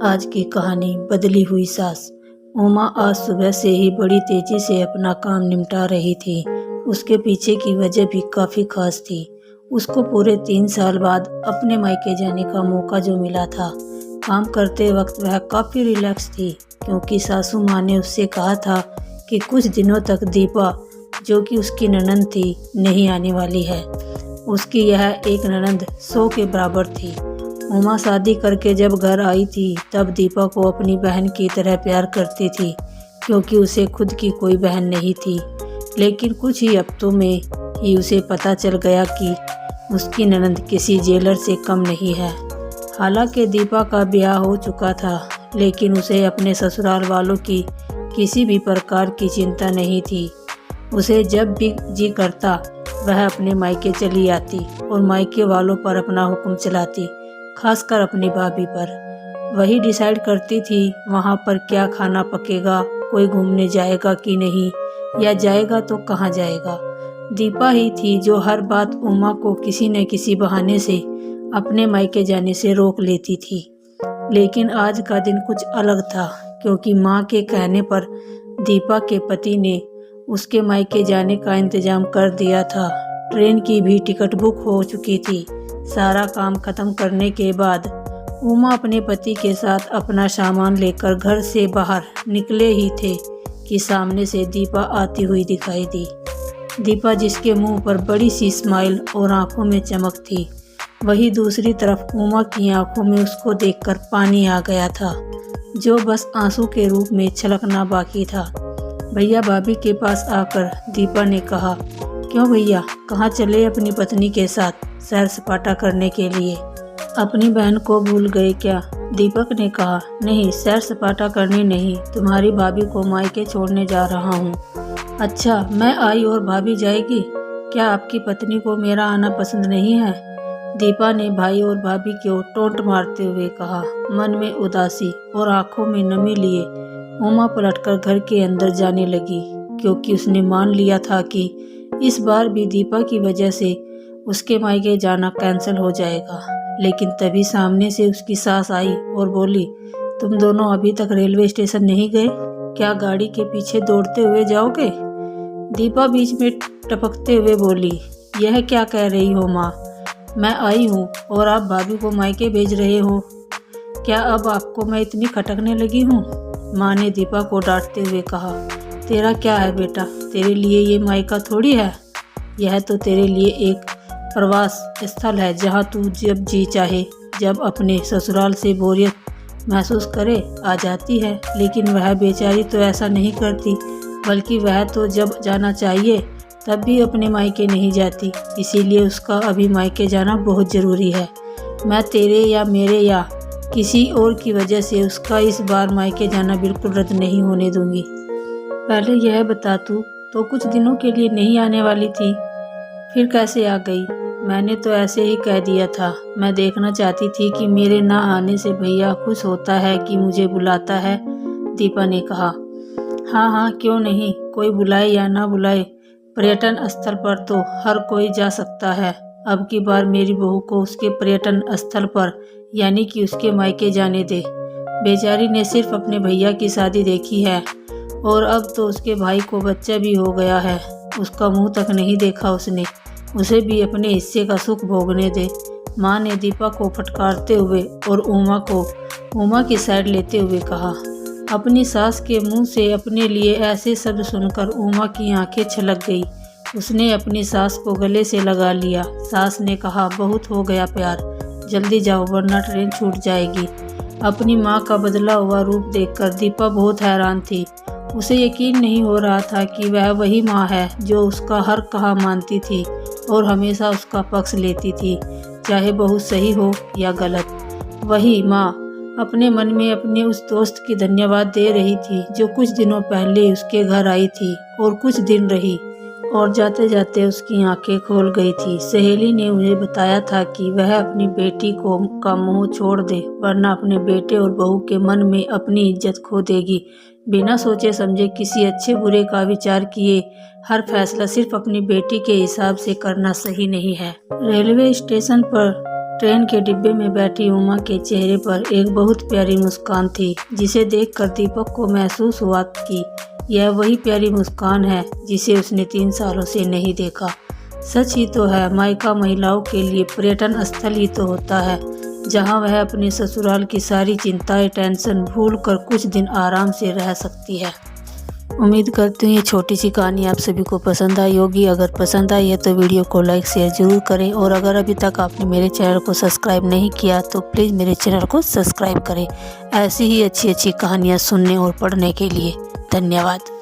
आज की कहानी बदली हुई सास। उमा आज सुबह से ही बड़ी तेजी से अपना काम निपटा रही थी। उसके पीछे की वजह भी काफ़ी खास थी। उसको पूरे 3 साल बाद अपने मायके जाने का मौका जो मिला था। काम करते वक्त वह काफ़ी रिलैक्स थी, क्योंकि सासू माँ ने उससे कहा था कि कुछ दिनों तक दीपा, जो कि उसकी ननंद थी, नहीं आने वाली है। उसकी यह एक ननंद 100 के बराबर थी। उमा शादी करके जब घर आई थी तब दीपा को अपनी बहन की तरह प्यार करती थी, क्योंकि उसे खुद की कोई बहन नहीं थी। लेकिन कुछ ही हफ्तों में ही उसे पता चल गया कि उसकी ननंद किसी जेलर से कम नहीं है। हालांकि दीपा का ब्याह हो चुका था, लेकिन उसे अपने ससुराल वालों की किसी भी प्रकार की चिंता नहीं थी। उसे जब भी जी करता वह अपने मायके चली आती और मायके वालों पर अपना हुक्म चलाती, खासकर अपनी भाभी पर। वही डिसाइड करती थी वहाँ पर क्या खाना पकेगा, कोई घूमने जाएगा कि नहीं, या जाएगा तो कहाँ जाएगा। दीपा ही थी जो हर बात उमा को किसी न किसी बहाने से अपने मायके जाने से रोक लेती थी। लेकिन आज का दिन कुछ अलग था, क्योंकि माँ के कहने पर दीपा के पति ने उसके मायके जाने का इंतजाम कर दिया था। ट्रेन की भी टिकट बुक हो चुकी थी। सारा काम खत्म करने के बाद उमा अपने पति के साथ अपना सामान लेकर घर से बाहर निकले ही थे कि सामने से दीपा आती हुई दिखाई दी। दीपा जिसके मुंह पर बड़ी सी स्माइल और आंखों में चमक थी, वही दूसरी तरफ उमा की आंखों में उसको देखकर पानी आ गया था, जो बस आंसू के रूप में छलकना बाकी था। भैया भाभी के पास आकर दीपा ने कहा, क्यों भैया, कहाँ चले अपनी पत्नी के साथ सैर सपाटा करने के लिए? अपनी बहन को भूल गए क्या? दीपक ने कहा, नहीं, सैर सपाटा करने नहीं, तुम्हारी भाभी को मायके छोड़ने जा रहा हूँ। अच्छा, मैं आई और भाभी जाएगी? क्या आपकी पत्नी को मेरा आना पसंद नहीं है? दीपा ने भाई और भाभी को टोंट मारते हुए कहा। मन में उदासी और आंखों में नमी लिए उमा पलटकर घर के अंदर जाने लगी, क्योंकि उसने मान लिया था कि इस बार भी दीपा की वजह से उसके मायके जाना कैंसिल हो जाएगा। लेकिन तभी सामने से उसकी सास आई और बोली, तुम दोनों अभी तक रेलवे स्टेशन नहीं गए? क्या गाड़ी के पीछे दौड़ते हुए जाओगे? दीपा बीच में टपकते हुए बोली, यह क्या कह रही हो माँ? मैं आई हूँ और आप भाभी को मायके भेज रहे हो। क्या अब आपको मैं इतनी खटकने लगी हूँ? माँ ने दीपा को डांटते हुए कहा, तेरा क्या है बेटा, तेरे लिए ये मायका थोड़ी है। यह तो तेरे लिए एक प्रवास स्थल है, जहाँ तू जब जी चाहे, जब अपने ससुराल से बोरियत महसूस करे आ जाती है। लेकिन वह बेचारी तो ऐसा नहीं करती, बल्कि वह तो जब जाना चाहिए तब भी अपने मायके नहीं जाती। इसीलिए उसका अभी मायके जाना बहुत ज़रूरी है। मैं तेरे या मेरे या किसी और की वजह से उसका इस बार मायके जाना बिल्कुल रद्द नहीं होने दूंगी। पहले यह बता, तू तो कुछ दिनों के लिए नहीं आने वाली थी, फिर कैसे आ गई? मैंने तो ऐसे ही कह दिया था। मैं देखना चाहती थी कि मेरे ना आने से भैया खुश होता है कि मुझे बुलाता है, दीपा ने कहा। हाँ हाँ, क्यों नहीं, कोई बुलाए या ना बुलाए, पर्यटन स्थल पर तो हर कोई जा सकता है। अब की बार मेरी बहू को उसके पर्यटन स्थल पर, यानी कि उसके मायके जाने दे। बेचारी ने सिर्फ अपने भैया की शादी देखी है और अब तो उसके भाई को बच्चा भी हो गया है। उसका मुंह तक नहीं देखा उसने। उसे भी अपने हिस्से का सुख भोगने दे। माँ ने दीपा को फटकारते हुए और उमा की साइड लेते हुए कहा। अपनी सास के मुंह से अपने लिए ऐसे शब्द सुनकर उमा की आंखें छलक गई। उसने अपनी सास को गले से लगा लिया। सास ने कहा, बहुत हो गया प्यार, जल्दी जाओ वरना ट्रेन छूट जाएगी। अपनी माँ का बदला हुआ रूप देखकर दीपा बहुत हैरान थी। उसे यकीन नहीं हो रहा था कि वह वही माँ है जो उसका हर कहा मानती थी और हमेशा उसका पक्ष लेती थी, चाहे बहुत सही हो या गलत। वही माँ अपने मन में अपने उस दोस्त की धन्यवाद दे रही थी, जो कुछ दिनों पहले उसके घर आई थी और कुछ दिन रही और जाते जाते उसकी आंखें खोल गई थी। सहेली ने उन्हें बताया था कि वह अपनी बेटी का मुंह छोड़ दे, वरना अपने बेटे और बहू के मन में अपनी इज्जत खो देगी। बिना सोचे समझे किसी अच्छे बुरे का विचार किए हर फैसला सिर्फ अपनी बेटी के हिसाब से करना सही नहीं है। रेलवे स्टेशन पर ट्रेन के डिब्बे में बैठी उमा के चेहरे पर एक बहुत प्यारी मुस्कान थी, जिसे देखकर दीपक को महसूस हुआ कि यह वही प्यारी मुस्कान है जिसे उसने 3 सालों से नहीं देखा। सच ही तो है, मायका महिलाओं के लिए पर्यटन स्थल ही तो होता है, जहां वह अपने ससुराल की सारी चिंताएं, टेंशन भूलकर कुछ दिन आराम से रह सकती है। उम्मीद करती हूँ ये छोटी सी कहानी आप सभी को पसंद आई होगी। अगर पसंद आई है तो वीडियो को लाइक शेयर ज़रूर करें, और अगर अभी तक आपने मेरे चैनल को सब्सक्राइब नहीं किया तो प्लीज़ मेरे चैनल को सब्सक्राइब करें, ऐसी ही अच्छी अच्छी कहानियाँ सुनने और पढ़ने के लिए। धन्यवाद।